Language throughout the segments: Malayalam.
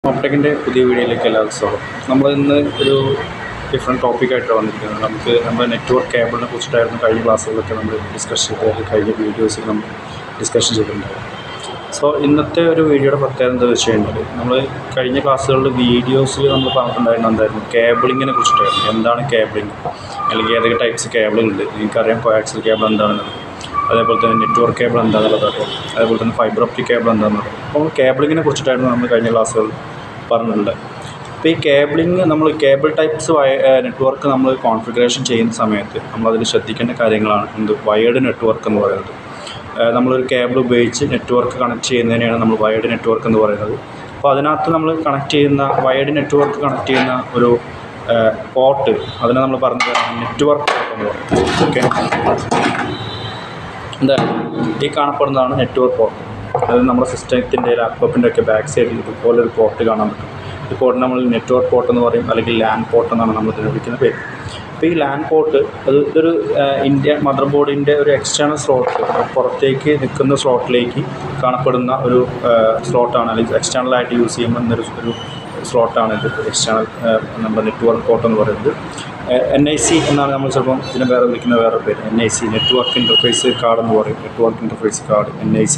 ഓപ്ടെക്കിൻ്റെ പുതിയ വീഡിയോയിലേക്ക് എല്ലാവർക്കും സ്വാഗതം. നമ്മൾ ഇന്ന് ഒരു ഡിഫറെൻറ്റ് ടോപ്പിക്കായിട്ടാണ് വന്നിരിക്കുന്നത്. നമ്മുടെ നെറ്റ്വർക്ക് കേബിളിനെ കുറിച്ചിട്ടായിരുന്നു കഴിഞ്ഞ ക്ലാസ്സുകളൊക്കെ നമ്മൾ ഡിസ്കസ് ചെയ്ത് കഴിഞ്ഞ വീഡിയോസിൽ നമ്മൾ ഡിസ്കഷൻ ചെയ്തിട്ടുണ്ടായിരുന്നു. സോ ഇന്നത്തെ ഒരു വീഡിയോയുടെ പ്രത്യേകത എന്താണെന്ന് വെച്ച് കഴിഞ്ഞാൽ, നമ്മൾ കഴിഞ്ഞ ക്ലാസ്സുകളിൽ വീഡിയോസിൽ നമ്മൾ പറഞ്ഞിട്ടുണ്ടായിരുന്ന എന്തായിരുന്നു, കേബിളിങ്ങിനെ കുറിച്ചിട്ടായിരുന്നു. എന്താണ് കേബിളിങ്, അല്ലെങ്കിൽ ഏതൊക്കെ ടൈപ്സ് കേബിളുണ്ട്, നിങ്ങൾക്കറിയാം. കോയാക്സിയൽ കേബിൾ എന്താണെന്നുള്ളത്, അതേപോലെ തന്നെ നെറ്റ്വർക്ക് കേബിൾ എന്താണെന്നുള്ളത് അറിയാം, അതേപോലെ തന്നെ ഫൈബർ ഒപ്റ്റിക് കേബിൾ എന്താണെന്നുള്ളത്. അപ്പോൾ കേബിളിങ്ങിനെ കുറിച്ചിട്ടായിരുന്നു നമ്മൾ കഴിഞ്ഞ ക്ലാസ്സുകൾ പറഞ്ഞിട്ടുണ്ട്. അപ്പോൾ ഈ കേബിളിങ്, നമ്മൾ കേബിൾ ടൈപ്സ് നെറ്റ്വർക്ക് നമ്മൾ കോൺഫിഗറേഷൻ ചെയ്യുന്ന സമയത്ത് നമ്മളതിൽ ശ്രദ്ധിക്കേണ്ട കാര്യങ്ങളാണ് വയേർഡ് നെറ്റ്വർക്ക് എന്ന് പറയുന്നത്. നമ്മളൊരു കേബിൾ ഉപയോഗിച്ച് നെറ്റ്വർക്ക് കണക്ട് ചെയ്യുന്നതിനെയാണ് നമ്മൾ വയേർഡ് നെറ്റ്വർക്ക് എന്ന് പറയുന്നത്. അപ്പോൾ അതിനകത്ത് നമ്മൾ കണക്ട് ചെയ്യുന്ന വയേർഡ് നെറ്റ്വർക്ക് കണക്ട് ചെയ്യുന്ന ഒരു പോർട്ട്, അതിനെ നമ്മൾ പറഞ്ഞത് നെറ്റ്വർക്ക് പോർട്ട് എന്ന് പറയുന്നത്. ഓക്കെ, എന്തായാലും ഈ കാണപ്പെടുന്നതാണ് നെറ്റ്വർക്ക് പോർട്ട്. അത് നമ്മുടെ സിസ്റ്റത്തിൻ്റെ ലാപ്ടോപ്പിൻ്റെ ഒക്കെ ബാക്ക് സൈഡിൽ ഇതുപോലൊരു പോർട്ട് കാണാൻ പറ്റും. ഈ പോർട്ട് നമ്മൾ നെറ്റ്വർക്ക് പോർട്ട് എന്ന് പറയും, അല്ലെങ്കിൽ ലാൻ പോർട്ട് എന്നാണ് നമ്മൾ ഇതിനെ വിളിക്കുന്ന പേര്. അപ്പോൾ ഈ ലാൻ പോർട്ട് ഇതൊരു മദർ ബോർഡിൻ്റെ ഒരു എക്സ്റ്റേണൽ സ്ലോട്ട്, പുറത്തേക്ക് നിൽക്കുന്ന സ്ലോട്ടിലേക്ക് കാണപ്പെടുന്ന ഒരു സ്ലോട്ടാണ്, അല്ലെങ്കിൽ എക്സ്റ്റേണലായിട്ട് യൂസ് ചെയ്യുമ്പോൾ ഒരു സ്ലോട്ടാണ് ഇത്. എക്സ്റ്റേണൽ നമ്മുടെ നെറ്റ്വർക്ക് പോർട്ട് എന്ന് പറയുന്നത് NIC എന്നാണ് നമ്മൾ ചിലപ്പം ഇതിനെ വിളിക്കുന്ന വേറെ പേര്. NIC, നെറ്റ്വർക്ക് ഇൻ്റർഫേസ് കാർഡ് എന്ന് പറയും. Network interface card, NIC.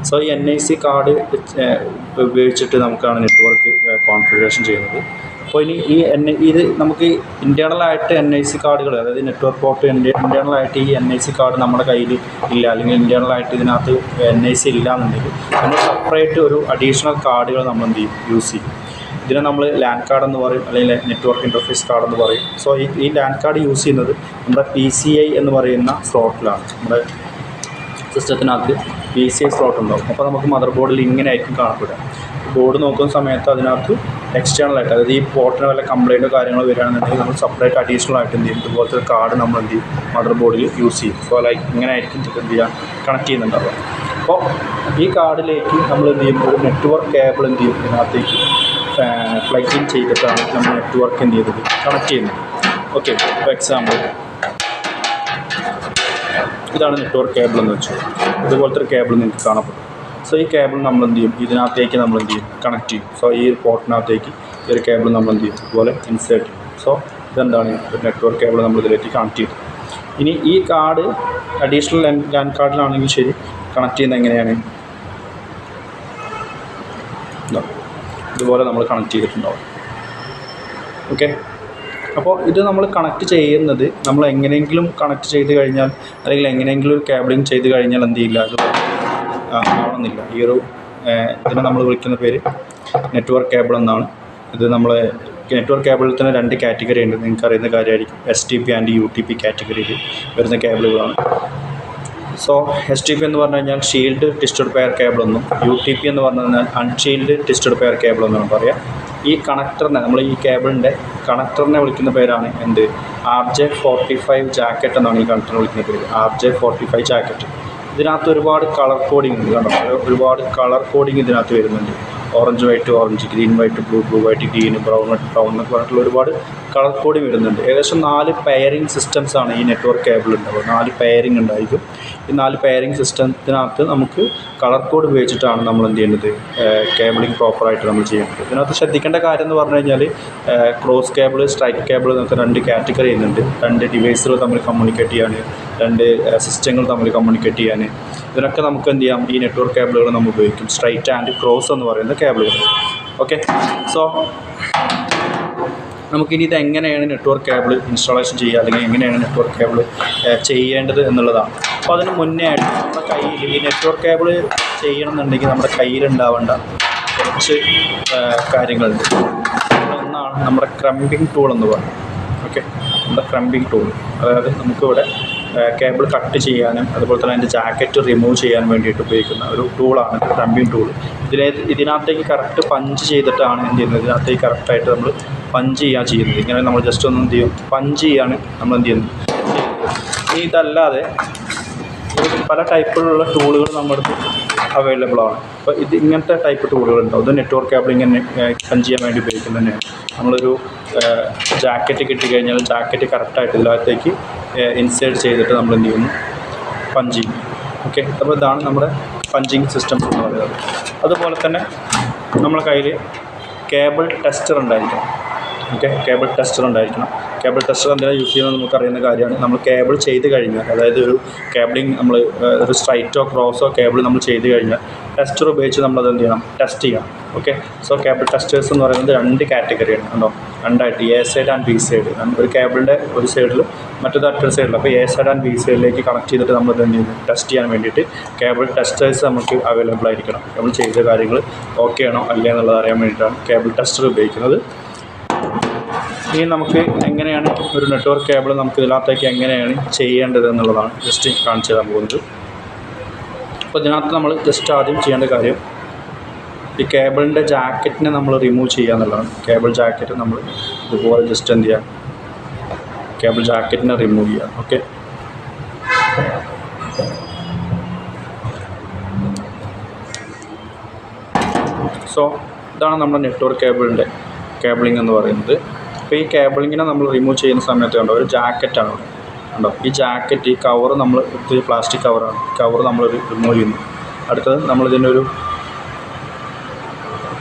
So ഈ NIC കാർഡ് ഉപയോഗിച്ചിട്ട് നമുക്കാണ് നെറ്റ്വർക്ക് കോൺഫിഗറേഷൻ ചെയ്യുന്നത്. അപ്പോൾ ഇനി ഇത് നമുക്ക് ഇൻറ്റേർണലായിട്ട് NIC കാർഡുകൾ, അതായത് നെറ്റ്വർക്ക് പോർട്ട് ഇൻറ്റേർണലായിട്ട് ഈ NIC കാർഡ് നമ്മുടെ കയ്യിൽ ഇല്ല, അല്ലെങ്കിൽ ഇൻറ്റേർണലായിട്ട് ഇതിനകത്ത് NIC ഇല്ല എന്നുണ്ടെങ്കിൽ നമ്മൾ സെപ്പറേറ്റ് ഒരു അഡീഷണൽ കാർഡുകൾ നമ്മൾ എന്ത് ചെയ്യും, യൂസ് ചെയ്യും. ഇതിനെ നമ്മൾ ലാൻ കാർഡ് എന്ന് പറയും, അല്ലെങ്കിൽ നെറ്റ്വർക്ക് ഇൻ്റർഫേസ് കാർഡ് എന്ന് പറയും. സോ ഈ ലാൻ കാർഡ് യൂസ് ചെയ്യുന്നത് നമ്മുടെ PCI എന്ന് പറയുന്ന സ്ലോട്ടിലാണ്. നമ്മുടെ സിസ്റ്റത്തിനകത്ത് PCI സ്ലോട്ട് ഉണ്ടാവും. അപ്പോൾ നമുക്ക് മദർ ബോർഡിൽ ഇങ്ങനെ ആയിരിക്കും കാണപ്പെടുക. ബോർഡ് നോക്കുന്ന സമയത്ത് അതിനകത്ത് എക്സ്റ്റേണലായിട്ട്, അതായത് ഈ പോർട്ടിന് വല്ല കംപ്ലൈൻറ്റോ കാര്യങ്ങളോ വരികയാണെന്നുണ്ടെങ്കിൽ നമ്മൾ സെപ്പറേറ്റ് അഡീഷണൽ ആയിട്ട് എന്ത് ചെയ്യും, ഇതുപോലത്തെ ഒരു കാർഡ് നമ്മൾ എന്ത് ചെയ്യും, മദർ ബോർഡിൽ യൂസ് ചെയ്യും. സോ ലൈക്ക് ഇങ്ങനെ ആയിരിക്കും എന്ത് ചെയ്യുക, കണക്ട് ചെയ്യുന്നുണ്ടാവുക. അപ്പോൾ ഈ കാർഡിലേക്ക് നമ്മൾ എന്ത് ചെയ്യും, ഒരു നെറ്റ്വർക്ക് കേബിൾ എന്ത് ചെയ്യും, ഇതിനകത്തേക്ക് പ്ലഗ് ഇൻ ചെയ്തിട്ടാണ് നമ്മൾ നെറ്റ്വർക്ക് എന്ത് ചെയ്തത്, കണക്ട് ചെയ്യുന്നത്. ഓക്കെ, ഫോർ എക്സാമ്പിൾ ഇതാണ് നെറ്റ്വർക്ക് കേബിൾ എന്ന് വെച്ചു. ഇതുപോലത്തെ ഒരു കേബിൾ നിങ്ങൾക്ക് കാണപ്പെടും. സോ ഈ കേബിൾ നമ്മൾ എന്ത് ചെയ്യും, ഇതിനകത്തേക്ക് നമ്മൾ എന്ത് ചെയ്യും, കണക്ട് ചെയ്യും. സോ ഈ പോർട്ടിനകത്തേക്ക് ഈ ഒരു കേബിൾ നമ്മൾ എന്ത് ചെയ്യും, ഇതുപോലെ ഇൻസേർട്ട് ചെയ്യും. സോ ഇതെന്താണ്, ഒരു നെറ്റ്വർക്ക് കേബിൾ നമ്മൾ ഇതിലേക്ക് കണക്ട് ചെയ്തു. ഇനി ഈ കാർഡ് അഡീഷണൽ ലാൻ കാർഡിലാണെങ്കിൽ ശരി, കണക്ട് ചെയ്യുന്നത് എങ്ങനെയാണ്, ഇതുപോലെ നമ്മൾ കണക്ട് ചെയ്തിട്ടുണ്ടാവും. ഓക്കെ, അപ്പോൾ ഇത് നമ്മൾ കണക്ട് ചെയ്യുന്നത്, നമ്മൾ എങ്ങനെയെങ്കിലും കണക്ട് ചെയ്ത് കഴിഞ്ഞാൽ, അല്ലെങ്കിൽ എങ്ങനെയെങ്കിലും ഒരു കേബിളിങ് ചെയ്ത് കഴിഞ്ഞാൽ എന്ത് ചെയ്യില്ല, അത് ആവണമെന്നില്ല. ഈ ഒരു ഇതിനെ നമ്മൾ വിളിക്കുന്ന പേര് നെറ്റ്വർക്ക് കേബിൾ എന്നാണ്. ഇത് നമ്മൾ നെറ്റ്വർക്ക് കേബിളിൽ തന്നെ 2 കാറ്റഗറി ഉണ്ട്, നിങ്ങൾക്ക് അറിയുന്ന കാര്യമായിരിക്കും. STP ആൻഡ് UTP കാറ്റഗറിയിൽ വരുന്ന കേബിളുകളാണ്. സോ STP എന്ന് പറഞ്ഞു കഴിഞ്ഞാൽ ഷീൽഡ് ട്വിസ്റ്റഡ് പെയർ കേബിൾ എന്നും, UTP എന്ന് പറഞ്ഞു കഴിഞ്ഞാൽ അൺഷീൽഡ് ട്വിസ്റ്റഡ് പെയർ കേബിൾ എന്നാണ് പറയുക. ഈ കണക്ടറിനെ, നമ്മൾ ഈ കേബിളിൻ്റെ കണക്ടറിനെ വിളിക്കുന്ന പേരാണ് എന്ത്, RJ45 ജാക്കറ്റ് എന്നാണ് ഈ കണക്ടറിനെ വിളിക്കുന്ന പേര്, RJ45 ജാക്കറ്റ്. ഇതിനകത്ത് ഒരുപാട് കളർ കോഡിങ് ഉണ്ട്, കണ്ടോ, ഒരുപാട് കളർ കോഡിങ് ഇതിനകത്ത് വരുന്നുണ്ട്. Orange white orange, green white blue, blue white green, brown white brown എന്നൊക്കെ പറഞ്ഞിട്ടുള്ള ഒരുപാട് കളർ കോഡിങ് വരുന്നുണ്ട്. ഏകദേശം 4 പെയറിങ് സിസ്റ്റംസാണ് ഈ നെറ്റ്വർക്ക് കേബിൾ ഉണ്ടാവുക. 4 പെയറിങ് ഉണ്ടായിരിക്കും. ഈ 4 പെയറിങ് സിസ്റ്റത്തിനകത്ത് നമുക്ക് കളർ കോഡ് ഉപയോഗിച്ചിട്ടാണ് നമ്മൾ എന്ത് ചെയ്യുന്നത്, കേബിളിങ് പ്രോപ്പറായിട്ട് നമ്മൾ ചെയ്യുന്നത്. ഇതിനകത്ത് ശ്രദ്ധിക്കേണ്ട കാര്യം എന്ന് പറഞ്ഞു കഴിഞ്ഞാൽ, ക്രോസ് കേബിൾ, സ്ട്രൈറ്റ് കേബിൾ എന്നൊക്കെ 2 കാറ്റഗറി ചെയ്യുന്നുണ്ട്. 2 ഡിവൈസുകൾ തമ്മിൽ കമ്മ്യൂണിക്കേറ്റ് ചെയ്യാൻ, 2 സിസ്റ്റങ്ങൾ തമ്മിൽ കമ്മ്യൂണിക്കേറ്റ് ചെയ്യാൻ, ഇതിനൊക്കെ നമുക്ക് എന്ത് ചെയ്യാം, ഈ നെറ്റ്വർക്ക് കേബിളുകൾ നമ്മൾ ഉപയോഗിക്കും. സ്ട്രൈറ്റ് ആൻഡ് ക്രോസ് എന്ന് പറയുന്ന കേബിളുകൾ. ഓക്കെ, സോ നമുക്കിനി ഇത് എങ്ങനെയാണ് നെറ്റ്വർക്ക് കേബിൾ ഇൻസ്റ്റാളേഷൻ ചെയ്യുക, അല്ലെങ്കിൽ എങ്ങനെയാണ് നെറ്റ്വർക്ക് കേബിൾ ചെയ്യേണ്ടത് എന്നുള്ളതാണ്. അപ്പോൾ അതിന് മുന്നേ ആയിട്ട് നമ്മുടെ കയ്യിൽ ഈ നെറ്റ്വർക്ക് കേബിൾ ചെയ്യണമെന്നുണ്ടെങ്കിൽ നമ്മുടെ കയ്യിലുണ്ടാവേണ്ട കുറച്ച് കാര്യങ്ങളുണ്ട്. ഒന്നാണ് നമ്മുടെ ക്രമ്പിംഗ് ടൂൾ എന്ന് പറയുന്നത്. ഓക്കെ, നമ്മുടെ ക്രമ്പിംഗ് ടൂൾ, അതായത് നമുക്കിവിടെ കേബിൾ കട്ട് ചെയ്യാനും അതുപോലെ തന്നെ അതിൻ്റെ ജാക്കറ്റ് റിമൂവ് ചെയ്യാൻ വേണ്ടിയിട്ട് ഉപയോഗിക്കുന്ന ഒരു ടൂളാണ് ക്രമ്പിംഗ് ടൂൾ. ഇതിനകത്തേക്ക് കറക്റ്റ് പഞ്ച് ചെയ്തിട്ടാണ് എന്ത് ചെയ്യുന്നത്, ഇതിനകത്തേക്ക് കറക്റ്റായിട്ട് നമ്മൾ പഞ്ച് ചെയ്യാൻ ചെയ്യുന്നത്. ഇങ്ങനെ നമ്മൾ ജസ്റ്റ് ഒന്ന് എന്ത് ചെയ്യും, പഞ്ച് ചെയ്യാണ് നമ്മൾ എന്ത് ചെയ്യുന്നത്. ഇനി ഇതല്ലാതെ പല ടൈപ്പിലുള്ള ടൂളുകൾ നമ്മുടെ അടുത്ത് അവൈലബിൾ ആണ്. അപ്പോൾ ഇങ്ങനത്തെ ടൈപ്പ് ടൂളുകളുണ്ടാവും. ഇത് നെറ്റ്വർക്ക് കേബിൾ ഇങ്ങനെ പഞ്ച് ചെയ്യാൻ വേണ്ടി ഉപയോഗിക്കുന്നത് തന്നെയാണ്. നമ്മളൊരു ജാക്കറ്റ് കിട്ടിക്കഴിഞ്ഞാൽ ജാക്കറ്റ് കറക്റ്റായിട്ട് ഇതിനകത്തേക്ക് ഇൻസേർട്ട് ചെയ്തിട്ട് നമ്മൾ എന്ത് ചെയ്യുന്നു, പഞ്ച് ചെയ്യും. ഓക്കെ, അപ്പോൾ ഇതാണ് നമ്മുടെ പഞ്ചിങ് സിസ്റ്റംസ് എന്ന് പറയുന്നത്. അതുപോലെ തന്നെ നമ്മുടെ കയ്യിൽ കേബിൾ ടെസ്റ്റർ ഉണ്ടായിരിക്കണം. ഓക്കെ, കേബിൾ ടെസ്റ്റർ ഉണ്ടായിരിക്കണം. കേബിൾ ടെസ്റ്റർ എന്തിനാണ് യൂസ് ചെയ്യുന്നത് നമുക്കറിയുന്ന കാര്യമാണ്. നമ്മൾ കേബിൾ ചെയ്ത് കഴിഞ്ഞാൽ, അതായത് ഒരു കേബിളിങ് നമ്മൾ ഒരു സ്ട്രൈറ്റോ ക്രോസോ കേബിൾ നമ്മൾ ചെയ്ത് കഴിഞ്ഞാൽ ടെസ്റ്റർ ഉപയോഗിച്ച് നമ്മളത് എന്ത് ചെയ്യണം, ടെസ്റ്റ് ചെയ്യണം. ഓക്കെ, സോ കേബിൾ ടെസ്റ്റേഴ്സ് എന്ന് പറയുന്നത് 2 കാറ്റഗറിയാണ് കണ്ടോ, 2ആയിട്ട്, A side and B side. ഒരു കേബിളിൻ്റെ ഒരു സൈഡിൽ മറ്റൊരു മറ്റൊരു സൈഡിൽ. അപ്പോൾ എ സൈഡ് ആൻഡ് ബി സൈഡിലേക്ക് കണക്ട് ചെയ്തിട്ട് നമ്മൾ ഇത് എന്ത് ചെയ്യുന്നു, ടെസ്റ്റ് ചെയ്യാൻ വേണ്ടിയിട്ട് കേബിൾ ടെസ്റ്റേഴ്സ് നമുക്ക് അവൈലബിൾ ആയിരിക്കണം. നമ്മൾ ചെയ്ത കാര്യങ്ങൾ ഓക്കെ ആണോ അല്ലേ എന്നുള്ളത് അറിയാൻ വേണ്ടിയിട്ടാണ് കേബിൾ ടെസ്റ്റർ ഉപയോഗിക്കുന്നത്. ഇനി നമുക്ക് എങ്ങനെയാണ് ഒരു നെറ്റ്വർക്ക് കേബിൾ നമുക്ക് ഇതിനകത്തേക്ക് എങ്ങനെയാണ് ചെയ്യേണ്ടത് എന്നുള്ളതാണ് ജസ്റ്റ് കാണിച്ചു തരാൻ പോകുന്നത്. അപ്പോൾ ഇതിനകത്ത് നമ്മൾ ജസ്റ്റ് ആദ്യം ചെയ്യേണ്ട കാര്യം ഈ കേബിളിൻ്റെ ജാക്കറ്റിനെ നമ്മൾ റിമൂവ് ചെയ്യുക എന്നുള്ളതാണ്. കേബിൾ ജാക്കറ്റ് നമ്മൾ ഇതുപോലെ ജസ്റ്റ് എന്ത് ചെയ്യുക, കേബിൾ ജാക്കറ്റിനെ റിമൂവ് ചെയ്യുക. ഓക്കെ, സോ ഇതാണ് നമ്മുടെ നെറ്റ്വർക്ക് കേബിളിംഗ് എന്ന് പറയുന്നത്. അപ്പോൾ ഈ കേബിളിങ്ങിനെ നമ്മൾ റിമൂവ് ചെയ്യുന്ന സമയത്ത് കണ്ടോ ഒരു ജാക്കറ്റാണ് ഇവിടെ കണ്ടോ. ഈ ജാക്കറ്റ്, ഈ കവർ നമ്മൾ ഒത്തിരി പ്ലാസ്റ്റിക് കവറാണ്, കവർ നമ്മൾ റിമൂവ് ചെയ്യുന്നു. അടുത്തത് നമ്മളിതിൻ്റെ ഒരു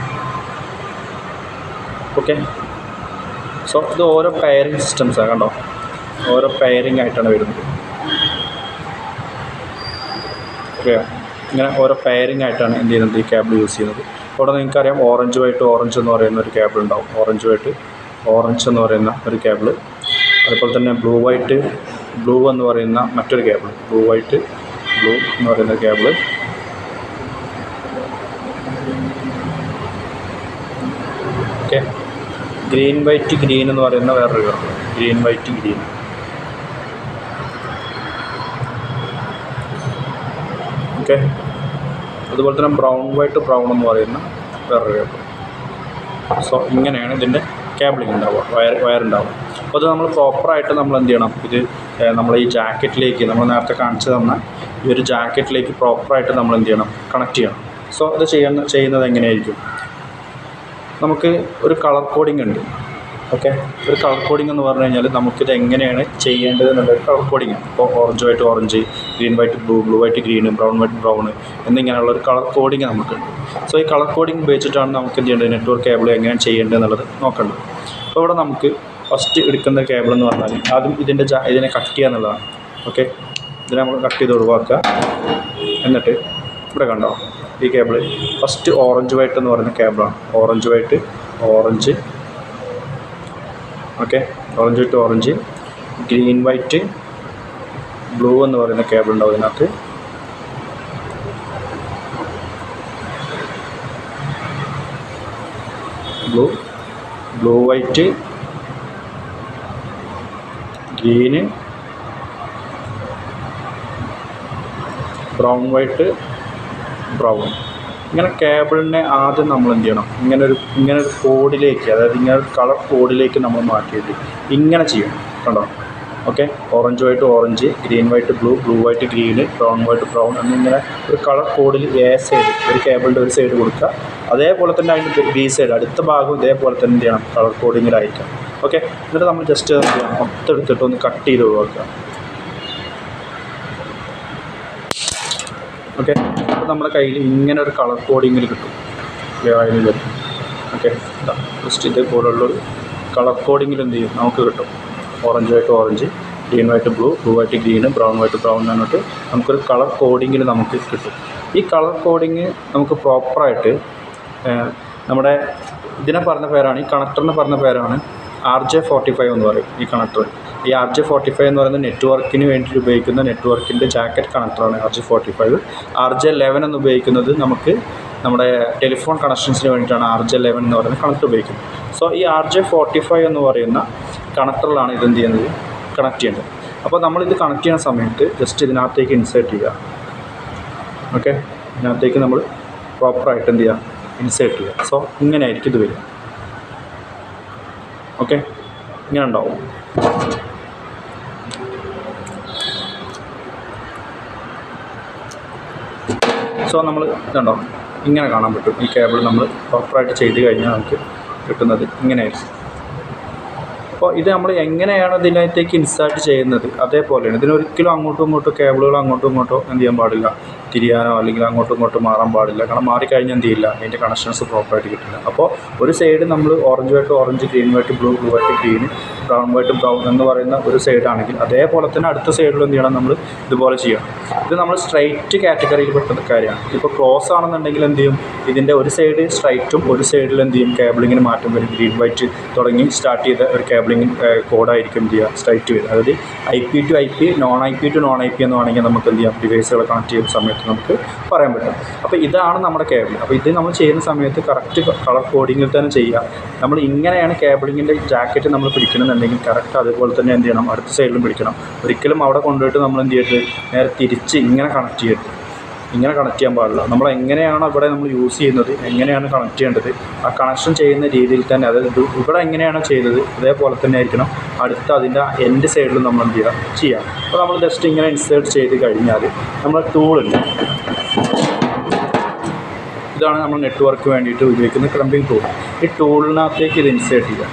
ഓക്കെ, സോ ഇത് ഓരോ പെയറിങ് സിസ്റ്റംസാണ് കണ്ടോ, ഓരോ പെയറിങ് ആയിട്ടാണ് വരുന്നത്. ഓക്കെ, ഇങ്ങനെ ഓരോ പെയറിങ് ആയിട്ടാണ് എന്ത് ചെയ്യുന്നത്, ഈ കേബിൾ യൂസ് ചെയ്യുന്നത്. അവിടെ നിങ്ങൾക്കറിയാം ഓറഞ്ച് എന്ന് പറയുന്ന ഒരു കേബിൾ ഉണ്ടാവും, ഓറഞ്ച് എന്ന് പറയുന്ന ഒരു കേബിൾ. അതുപോലെ തന്നെ ബ്ലൂ എന്ന് പറയുന്ന മറ്റൊരു കേബിൾ, ബ്ലൂ എന്ന് പറയുന്ന കേബിൾ. ഓക്കെ, ഗ്രീൻ എന്ന് പറയുന്ന വേറൊരു കേബിൾ, ഗ്രീൻ. ഓക്കെ, അതുപോലെ തന്നെ ബ്രൗൺ എന്ന് പറയുന്ന വേറൊരു കേബിൾ. സോ ഇങ്ങനെയാണ് ഇതിൻ്റെ കേബിളിംഗ് ഉണ്ടാവുക, വയറുണ്ടാവുക. അപ്പോൾ അത് നമ്മൾ പ്രോപ്പറായിട്ട് നമ്മൾ എന്ത് ചെയ്യണം, ഇത് നമ്മൾ ഈ ജാക്കറ്റിലേക്ക് നമ്മൾ നേരത്തെ കാണിച്ചു തന്ന ഈ ഒരു ജാക്കറ്റിലേക്ക് പ്രോപ്പറായിട്ട് നമ്മൾ എന്ത് ചെയ്യണം, കണക്ട് ചെയ്യണം. സോ ഇത് ചെയ്യുന്നത് എങ്ങനെയായിരിക്കും, നമുക്ക് ഒരു കളർ കോഡിംഗ് ഉണ്ട്. ഓക്കെ, ഒരു കളർ കോഡിംഗ് എന്ന് പറഞ്ഞു കഴിഞ്ഞാൽ നമുക്കിത് എങ്ങനെയാണ് ചെയ്യേണ്ടത് എന്നുള്ളൊരു കളർ കോഡിംഗ്. ഇപ്പോൾ orange, green blue green, brown എന്നിങ്ങനെയുള്ളൊരു കളർ കോഡിംഗ് നമുക്കുണ്ട്. സോ ഈ കളർ കോഡിംഗ് ഉപയോഗിച്ചിട്ടാണ് നമുക്ക് എന്ത് ചെയ്യേണ്ടത്, നെറ്റ്വർക്ക് കേബിൾ എങ്ങനെയാണ് ചെയ്യേണ്ടത് എന്നുള്ളത് നോക്കേണ്ടത്. അപ്പോൾ ഇവിടെ നമുക്ക് ഫസ്റ്റ് എടുക്കുന്ന കേബിൾ എന്ന് പറഞ്ഞാൽ ആദ്യം ഇതിനെ കട്ട് ചെയ്യുക എന്നുള്ളതാണ്. ഓക്കെ, ഇതിനെ നമ്മൾ കട്ട് ചെയ്ത് ഒഴിവാക്കുക. എന്നിട്ട് ഇവിടെ കണ്ടോ ഈ കേബിൾ ഫസ്റ്റ് ഓറഞ്ച് എന്ന് പറയുന്ന കേബിളാണ്. Orange okay, orange, green blue എന്ന് പറയുന്ന കേബിൾ ഉണ്ടാവും ഇതിനകത്ത്. Blue green, brown. ഇങ്ങനെ കേബിളിനെ ആദ്യം നമ്മൾ എന്ത് ചെയ്യണം, ഇങ്ങനെ ഒരു കോഡിലേക്ക്, അതായത് ഇങ്ങനെ ഒരു കളർ കോഡിലേക്ക് നമ്മൾ മാറ്റിയിട്ട് ഇങ്ങനെ ചെയ്യണം. കണ്ടോ, okay, orange, green blue green, brown എന്നിങ്ങനെ ഒരു കളർ കോഡിൽ സൈഡ് ഒരു കേബിളിൻ്റെ ഒരു സൈഡ് കൊടുക്കുക. അതേപോലെ തന്നെ അതിൻ്റെ ബി സൈഡ് അടുത്ത ഭാഗം ഇതേപോലെ തന്നെ എന്ത് ചെയ്യണം, കളർ കോഡിങ്ങിലായിരിക്കാം. ഓക്കെ, എന്നിട്ട് നമ്മൾ ജസ്റ്റ് എന്ത് ചെയ്യണം, മൊത്തം എടുത്തിട്ട് ഒന്ന് കട്ട് ചെയ്ത് ഒഴിവാക്കുക. ഓക്കെ, അപ്പോൾ നമ്മുടെ കയ്യിൽ ഇങ്ങനെ ഒരു കളർ കോഡിങ്ങിൽ കിട്ടും, ഓക്കെ, ജസ്റ്റ് ഇതേപോലുള്ളൊരു കളർ കോഡിങ്ങിൽ എന്ത് ചെയ്യും നമുക്ക് കിട്ടും. Orange, green blue green, brown എന്ന് പറഞ്ഞിട്ട് നമുക്കൊരു കളർ കോഡിങ്ങിൽ നമുക്ക് കിട്ടും. ഈ കളർ കോഡിങ് നമുക്ക് പ്രോപ്പറായിട്ട് നമ്മുടെ ഇതിനെ പറഞ്ഞ പേരാണ്, ഈ കണക്ടറിന് പറഞ്ഞ പേരാണ് RJ45 എന്ന് പറയും. ഈ കണക്ടർ, ഈ RJ45 എന്ന് പറയുന്നത് നെറ്റ്വർക്കിന് വേണ്ടിയിട്ട് ഉപയോഗിക്കുന്ന നെറ്റ്വർക്കിൻ്റെ ജാക്കറ്റ് കണക്ടറാണ് RJ45. RJ11 എന്ന് ഉപയോഗിക്കുന്നത് നമുക്ക് നമ്മുടെ ടെലിഫോൺ കണക്ഷൻസിന് വേണ്ടിയിട്ടാണ് RJ11 എന്ന് പറയുന്ന കണക്ടർ ഉപയോഗിക്കുന്നത്. സോ ഈ RJ45 എന്ന് പറയുന്ന കണക്ടറിലാണ് ഇതെന്ത് ചെയ്യുന്നത്, കണക്ട് ചെയ്യേണ്ടത്. അപ്പോൾ നമ്മളിത് കണക്ട് ചെയ്യുന്ന സമയത്ത് ജസ്റ്റ് ഇതിനകത്തേക്ക് ഇൻസേർട്ട് ചെയ്യുക. ഓക്കെ, ഇതിനകത്തേക്ക് നമ്മൾ പ്രോപ്പറായിട്ട് എന്ത് ചെയ്യുക, ഇൻസേർട്ട് ചെയ്യുക. സോ ഇങ്ങനെ ആയിരിക്കും ഇത് വരിക. ഓക്കെ, ഇങ്ങനെ ഉണ്ടാവും. സോ നമ്മൾ ഇതുണ്ടോ ഇങ്ങനെ കാണാൻ പറ്റും. ഈ കേബിൾ നമ്മൾ പ്രോപ്പറായിട്ട് ചെയ്ത് കഴിഞ്ഞാൽ നമുക്ക് കിട്ടുന്നത് ഇങ്ങനെയായിരിക്കും. അപ്പോൾ ഇത് നമ്മൾ എങ്ങനെയാണ് ഇതിനകത്തേക്ക് ഇൻസേർട്ട് ചെയ്യുന്നത് അതേപോലെയാണ്. ഇതിനൊരിക്കലും അങ്ങോട്ടും ഇങ്ങോട്ടും കേബിളുകൾ അങ്ങോട്ടും ഇങ്ങോട്ടോ എന്ത് ചെയ്യാൻ പാടില്ല, തിരിയാനോ അല്ലെങ്കിൽ അങ്ങോട്ടും ഇങ്ങോട്ടും മാറാൻ പാടില്ല. കാരണം മാറിക്കഴിഞ്ഞാൽ എന്ത് ചെയ്യില്ല, അതിൻ്റെ കണക്ഷൻസ് പ്രോപ്പറായിട്ട് കിട്ടില്ല. അപ്പോൾ ഒരു സൈഡ് നമ്മൾ orange white orange, green white blue, blue white green, brown white brown എന്ന് പറയുന്ന ഒരു സൈഡാണെങ്കിൽ അതേപോലെ തന്നെ അടുത്ത സൈഡിൽ എന്ത് ചെയ്യണം, നമ്മൾ ഇതുപോലെ ചെയ്യണം. ഇത് നമ്മൾ സ്ട്രൈറ്റ് കാറ്റഗറിയിൽ പെട്ട കാര്യമാണ്. ഇപ്പോൾ ക്രോസ് ആണെന്നുണ്ടെങ്കിൽ എന്ത് ചെയ്യും, ഇതിൻ്റെ ഒരു സൈഡ് സ്ട്രൈറ്റും ഒരു സൈഡിൽ എന്ത് ചെയ്യും കേബിളിങ്ങിന് മാറ്റം വരും. ഗ്രീൻ വൈറ്റ് തുടങ്ങി സ്റ്റാർട്ട് ചെയ്ത ഒരു കേബിളിംഗ് കോഡായിരിക്കും എന്ത് ചെയ്യുക സ്ട്രൈറ്റ് വരും. അതായത് IP to IP, non IP to non IP എന്ന് വേണമെങ്കിൽ നമുക്ക് എന്ത് ചെയ്യാം ഡിവൈസുകൾ കണക്ട് ചെയ്യുന്ന സമയത്ത് നമുക്ക് പറയാൻ പറ്റും. അപ്പോൾ ഇതാണ് നമ്മുടെ കേബിൾ. അപ്പോൾ ഇത് നമ്മൾ ചെയ്യുന്ന സമയത്ത് കറക്റ്റ് കളർ കോഡിങ്ങിൽ തന്നെ ചെയ്യുക. നമ്മൾ ഇങ്ങനെയാണ് കേബിളിങ്ങിൻ്റെ ജാക്കറ്റ് നമ്മൾ പിടിക്കണമെന്നുണ്ടെങ്കിൽ കറക്റ്റ് അതുപോലെ തന്നെ എന്ത് ചെയ്യണം, അടുത്ത സൈഡിലും പിടിക്കണം. ഒരിക്കലും അവിടെ കൊണ്ടുപോയിട്ട് നമ്മൾ എന്ത് ചെയ്യരുത്, നേരെ തിരിച്ച് ഇങ്ങനെ കണക്ട് ചെയ്യരുത്. ഇങ്ങനെ കണക്ട് ചെയ്യാൻ പാടില്ല. നമ്മൾ എങ്ങനെയാണോ ഇവിടെ നമ്മൾ യൂസ് ചെയ്യുന്നത്, എങ്ങനെയാണ് കണക്ട് ചെയ്യേണ്ടത്, ആ കണക്ഷൻ ചെയ്യുന്ന രീതിയിൽ തന്നെ, അതായത് ഇവിടെ എങ്ങനെയാണോ ചെയ്തത് അതേപോലെ തന്നെ ആയിരിക്കണം അടുത്ത അതിൻ്റെ എൻഡ് സൈഡിലും നമ്മൾ എന്ത് ചെയ്യാം. അപ്പോൾ നമ്മൾ ജസ്റ്റ് ഇങ്ങനെ ഇൻസേർട്ട് ചെയ്ത് കഴിഞ്ഞാൽ നമ്മുടെ ടൂളില്ല, ഇതാണ് നമ്മൾ നെറ്റ്വർക്ക് വേണ്ടിയിട്ട് ഉപയോഗിക്കുന്ന ക്ലമ്പിംഗ് ടൂൾ. ഈ ടൂളിനകത്തേക്ക് ഇത് ഇൻസേർട്ട് ചെയ്യാം.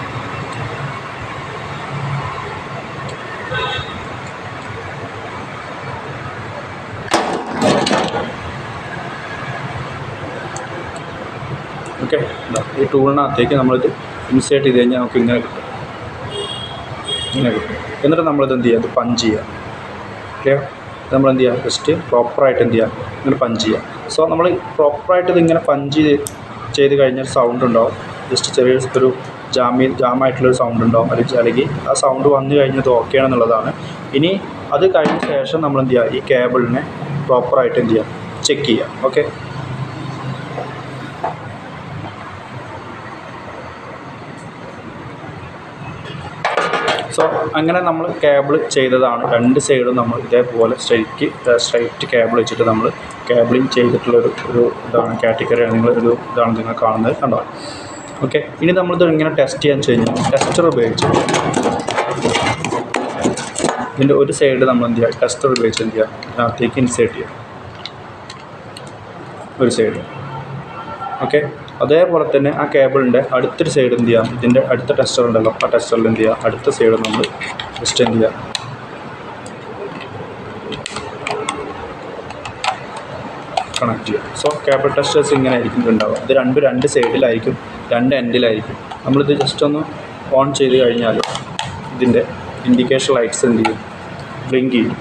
ഓക്കെ, ഈ ടൂളിനകത്തേക്ക് നമ്മളിത് ഇൻസേർട്ട് ചെയ്ത് കഴിഞ്ഞാൽ നമുക്ക് ഇങ്ങനെ കിട്ടും. എന്നിട്ട് നമ്മളിത് എന്ത് ചെയ്യുക, ഇത് പഞ്ച് ചെയ്യുക. ഓക്കെ, നമ്മളെന്ത് ചെയ്യുക, ജസ്റ്റ് പ്രോപ്പറായിട്ട് എന്ത് ചെയ്യുക, ഇങ്ങനെ പഞ്ച് ചെയ്യുക. സോ നമ്മൾ പ്രോപ്പറായിട്ട് ഇതിങ്ങനെ പഞ്ച് ചെയ്ത് കഴിഞ്ഞാൽ സൗണ്ട് ഉണ്ടാവും. ജസ്റ്റ് ചെറിയൊരു ജാമായിട്ടുള്ളൊരു സൗണ്ട് ഉണ്ടാവും. അല്ലെങ്കിൽ ആ സൗണ്ട് വന്നു കഴിഞ്ഞത് ഓക്കെ ആണെന്നുള്ളതാണ്. ഇനി അത് കഴിഞ്ഞ ശേഷം നമ്മൾ എന്ത് ചെയ്യുക, ഈ കേബിളിനെ പ്രോപ്പറായിട്ട് എന്ത് ചെയ്യുക, ചെക്ക് ചെയ്യുക. ഓക്കെ, സോ അങ്ങനെ നമ്മൾ കേബിൾ ചെയ്തതാണ്. രണ്ട് സൈഡും നമ്മൾ ഇതേപോലെ സ്ട്രൈറ്റ് കേബിൾ വെച്ചിട്ട് നമ്മൾ കേബിളിങ് ചെയ്തിട്ടുള്ളൊരു ഇതാണ് കാറ്റഗറിയാണ് ഇതാണ് നിങ്ങൾ കാണുന്നത്, കണ്ടോ. ഓക്കെ, ഇനി നമ്മളിത് ഇങ്ങനെ ടെസ്റ്റ് ചെയ്യാൻ വെച്ച് കഴിഞ്ഞാൽ ടെസ്റ്റർ ഉപയോഗിച്ച് ഇതിൻ്റെ ഒരു സൈഡ് നമ്മൾ എന്ത് ചെയ്യുക, ടെസ്റ്റർ ഉപയോഗിച്ച് എന്ത് ചെയ്യുക, അതിനകത്തേക്ക് ഇൻസേർട്ട് ചെയ്യുക ഒരു സൈഡ്. ഓക്കെ, അതേപോലെ തന്നെ ആ കേബിളിൻ്റെ അടുത്തൊരു സൈഡ് എന്ത് ചെയ്യുക, ഇതിൻ്റെ അടുത്ത ടെസ്റ്റർ ഉണ്ടല്ലോ, ആ ടെസ്റ്ററിൽ എന്ത് ചെയ്യുക, അടുത്ത സൈഡ് നമ്മൾ ജസ്റ്റ് എന്ത് ചെയ്യുക, കണക്ട് ചെയ്യുക. സോ കേബിൾ ടെസ്റ്റേഴ്സ് ഇങ്ങനെ ആയിരിക്കും ഉണ്ടാവുക. ഇത് രണ്ട് സൈഡിലായിരിക്കും, രണ്ട് എൻഡിലായിരിക്കും. നമ്മളിത് ജസ്റ്റ് ഒന്ന് ഓൺ ചെയ്ത് കഴിഞ്ഞാൽ ഇതിൻ്റെ ഇൻഡിക്കേഷൻ ലൈറ്റ്സ് എന്ത് ചെയ്യും, ബ്ലിങ്ക് ചെയ്യും.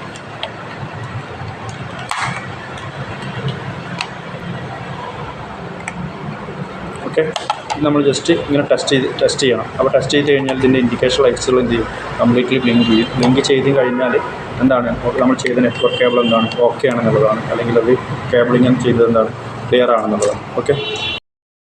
ഓക്കെ, നമ്മൾ ജസ്റ്റ് ഇങ്ങനെ ടെസ്റ്റ് ചെയ്യണം. അപ്പോൾ ടെസ്റ്റ് ചെയ്ത് കഴിഞ്ഞാൽ ഇതിൻ്റെ ഇൻഡിക്കേഷൻ ലൈറ്റ്സുകൾ എന്ത് ചെയ്യും, കംപ്ലീറ്റ്ലി ബ്ലിങ്ക് ചെയ്യും. ബ്ലിങ്ക് ചെയ്ത് കഴിഞ്ഞാൽ എന്താണ്, നമ്മൾ ചെയ്ത നെറ്റ്വർക്ക് കേബിൾ എന്താണ്, ഓക്കെ ആണെന്നുള്ളതാണ്. അല്ലെങ്കിൽ അത് കേബിളിങ് ചെയ്തത് എന്താണ്, ക്ലിയർ ആണെന്നുള്ളതാണ്. ഓക്കെ.